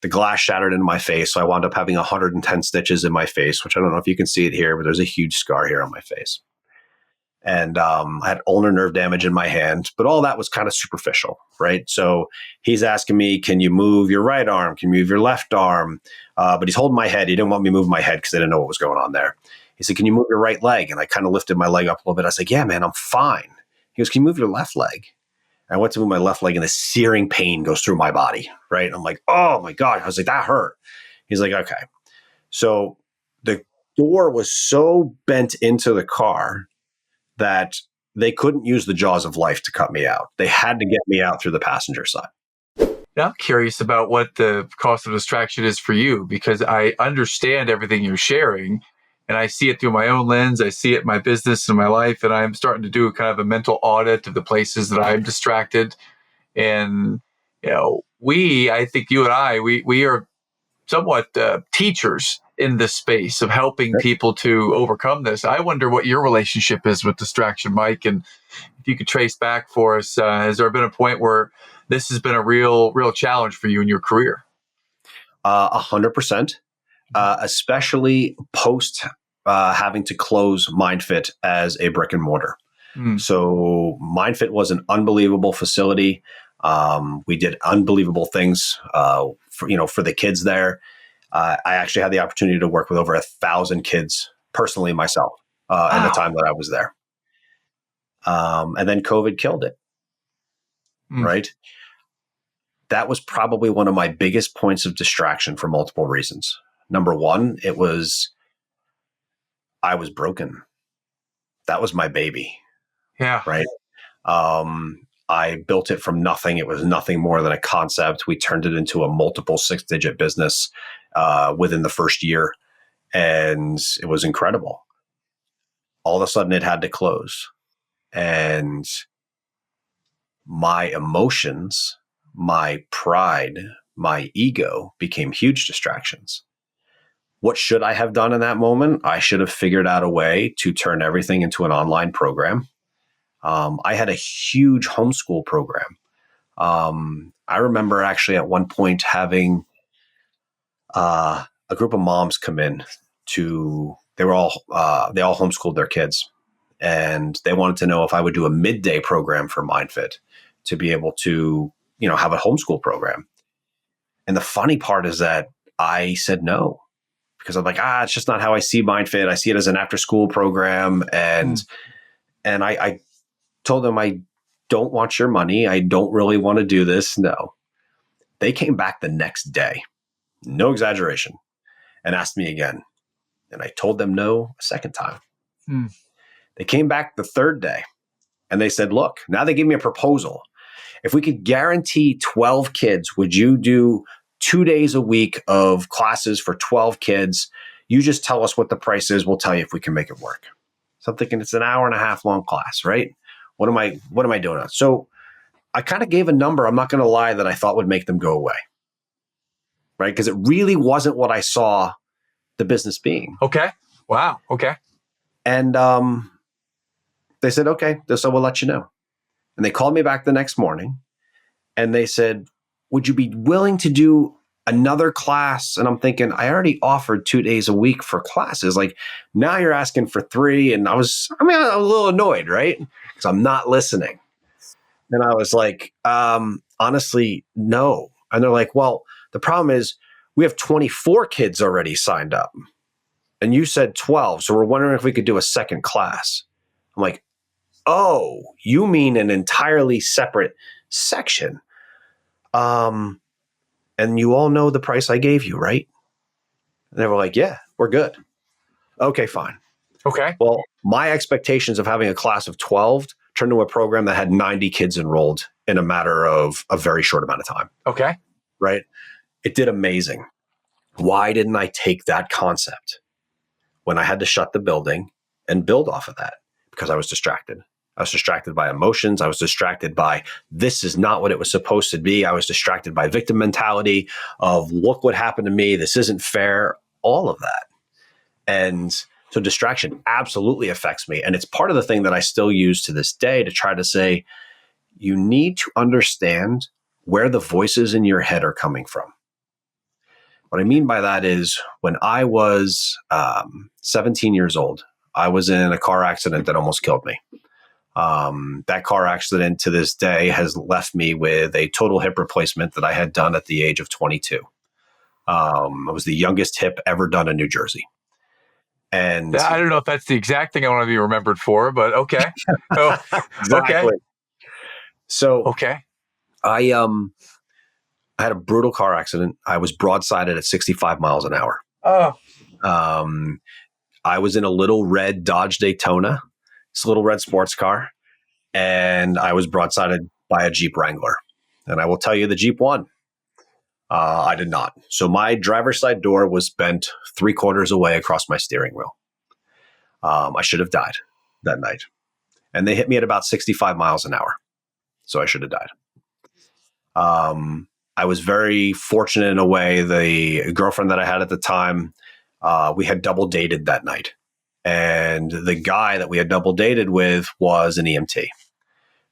the glass shattered into my face. So I wound up having 110 stitches in my face, which I don't know if you can see it here, but there's a huge scar here on my face. And I had ulnar nerve damage in my hand, but all that was kind of superficial, right? So he's asking me, can you move your right arm? Can you move your left arm? But he's holding my head. He didn't want me to move my head because I didn't know what was going on there. He said, can you move your right leg? And I kind of lifted my leg up a little bit. I was like, yeah, man, I'm fine. He goes, can you move your left leg? And I went to move my left leg and the searing pain goes through my body, right? And I'm like, oh my God. I was like, that hurt. He's like, okay. So the door was so bent into the car that they couldn't use the jaws of life to cut me out. They had to get me out through the passenger side. Now, I'm curious about what the cost of distraction is for you, because I understand everything you're sharing and I see it through my own lens. I see it in my business and my life, and I'm starting to do kind of a mental audit of the places that I'm distracted. And, I think you and I, we are somewhat teachers in this space of helping people to overcome this. I wonder what your relationship is with distraction, Mike, and if you could trace back for us, has there been a point where this has been a real challenge for you in your career? 100%, especially post having to close MindFit as a brick and mortar. So MindFit was an unbelievable facility. We did unbelievable things for the kids there. I actually had the opportunity to work with over 1,000 kids personally myself in the time that I was there. And then COVID killed it, right? That was probably one of my biggest points of distraction for multiple reasons. Number one, I was broken. That was my baby. Yeah. Right. I built it from nothing. It was nothing more than a concept. We turned it into a multiple 6-digit business within the first year. And it was incredible. All of a sudden it had to close. And my emotions, my pride, my ego became huge distractions. What should I have done in that moment? I should have figured out a way to turn everything into an online program. I had a huge homeschool program. I remember actually at one point having a group of moms come in they all homeschooled their kids, and they wanted to know if I would do a midday program for MindFit to be able to, have a homeschool program. And the funny part is that I said no, because I'm like, it's just not how I see MindFit. I see it as an after school program. And I told them, I don't want your money. I don't really want to do this. No. They came back the next day, no exaggeration, and asked me again. And I told them no a second time. They came back the third day and they said, look, now they gave me a proposal. If we could guarantee 12 kids, would you do 2 days a week of classes for 12 kids? You just tell us what the price is. We'll tell you if we can make it work. So I'm thinking it's an hour and a half long class, right? What am I doing? So I kind of gave a number, I'm not going to lie, that I thought would make them go away, right? Because it really wasn't what I saw the business being. Okay. Wow. Okay. And they said, okay, so we'll let you know. And they called me back the next morning and they said, would you be willing to do another class? And I'm thinking, I already offered 2 days a week for classes. Like, now you're asking for 3. And I was a little annoyed, right? Because I'm not listening. And I was like, honestly, no. And they're like, well, the problem is we have 24 kids already signed up. And you said 12. So we're wondering if we could do a second class. I'm like, oh, you mean an entirely separate section? And you all know the price I gave you, right? And they were like, yeah, we're good. Okay, fine. Okay. Well, my expectations of having a class of 12 turned into a program that had 90 kids enrolled in a matter of a very short amount of time. Okay. Right? It did amazing. Why didn't I take that concept when I had to shut the building and build off of that? Because I was distracted. I was distracted by emotions. I was distracted by, this is not what it was supposed to be. I was distracted by victim mentality of, look what happened to me. This isn't fair. All of that. And so distraction absolutely affects me. And it's part of the thing that I still use to this day to try to say, you need to understand where the voices in your head are coming from. What I mean by that is when I was 17 years old, I was in a car accident that almost killed me. That car accident to this day has left me with a total hip replacement that I had done at the age of 22. It was the youngest hip ever done in New Jersey. And I don't know if that's the exact thing I want to be remembered for, but okay. Oh, okay. exactly. So Okay. I had a brutal car accident. I was broadsided at 65 miles an hour. Oh, Um, I was in a little red Dodge Daytona. It's a little red sports car. And I was broadsided by a Jeep Wrangler. And I will tell you, the Jeep won. I did not. So my driver's side door was bent 3/4 away across my steering wheel. I should have died that night. And they hit me at about 65 miles an hour. So I should have died. I was very fortunate in a way. The girlfriend that I had at the time, we had double dated that night. And the guy that we had double dated with was an EMT.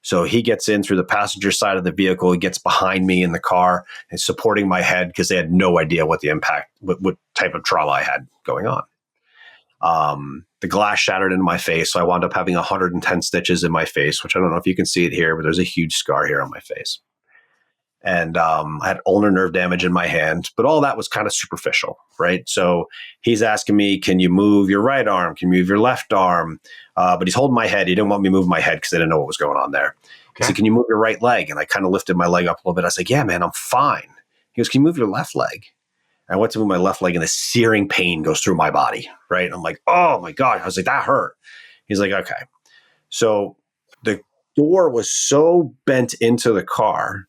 So he gets in through the passenger side of the vehicle. He gets behind me in the car and supporting my head because they had no idea what the impact, what type of trauma I had going on. The glass shattered into my face. So I wound up having 110 stitches in my face, which I don't know if you can see it here, but there's a huge scar here on my face. And I had ulnar nerve damage in my hand, but all that was kind of superficial, right? So he's asking me, can you move your right arm? Can you move your left arm? But he's holding my head. He didn't want me to move my head because I didn't know what was going on there. He said, can you move your right leg? And I kind of lifted my leg up a little bit. I was like, yeah, man, I'm fine. He goes, can you move your left leg? And I went to move my left leg and the searing pain goes through my body, right? And I'm like, oh my God. I was like, that hurt. He's like, okay. So the door was so bent into the car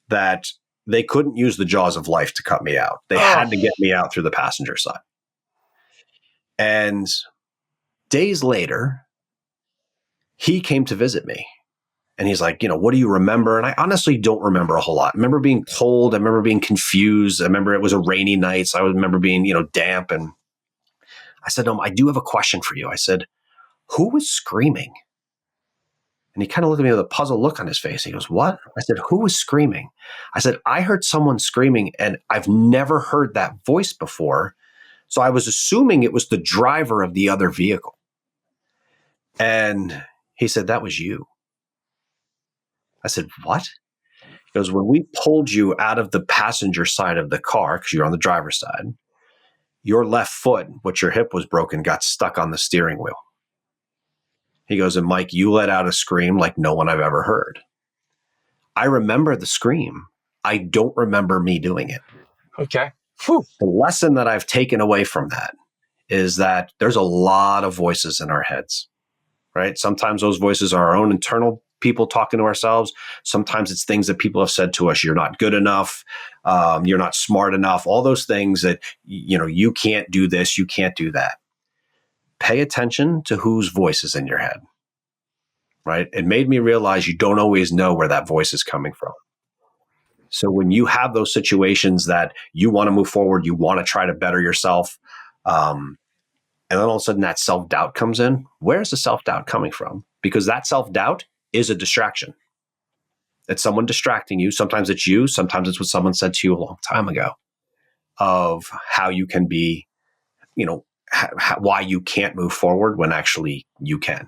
that they couldn't use the jaws of life to cut me out. They had to get me out through the passenger side. And days later, he came to visit me. And he's like, what do you remember? And I honestly don't remember a whole lot. I remember being cold. I remember being confused. I remember it was a rainy night. So I remember being, damp. And I said, I do have a question for you. I said, who was screaming? And he kind of looked at me with a puzzled look on his face. He goes, what? I said, who was screaming? I said, I heard someone screaming and I've never heard that voice before. So I was assuming it was the driver of the other vehicle. And he said, that was you. I said, what? He goes, when we pulled you out of the passenger side of the car, because you're on the driver's side, your left foot, which your hip was broken, got stuck on the steering wheel. He goes, and Mike, you let out a scream like no one I've ever heard. I remember the scream. I don't remember me doing it. Okay. Whew. The lesson that I've taken away from that is that there's a lot of voices in our heads, right? Sometimes those voices are our own internal people talking to ourselves. Sometimes it's things that people have said to us. You're not good enough. You're not smart enough. All those things that, you can't do this. You can't do that. Pay attention to whose voice is in your head, right? It made me realize you don't always know where that voice is coming from. So when you have those situations that you want to move forward, you want to try to better yourself, and then all of a sudden that self-doubt comes in, where's the self-doubt coming from? Because that self-doubt is a distraction. It's someone distracting you. Sometimes it's you. Sometimes it's what someone said to you a long time ago of how you can be, why you can't move forward when actually you can.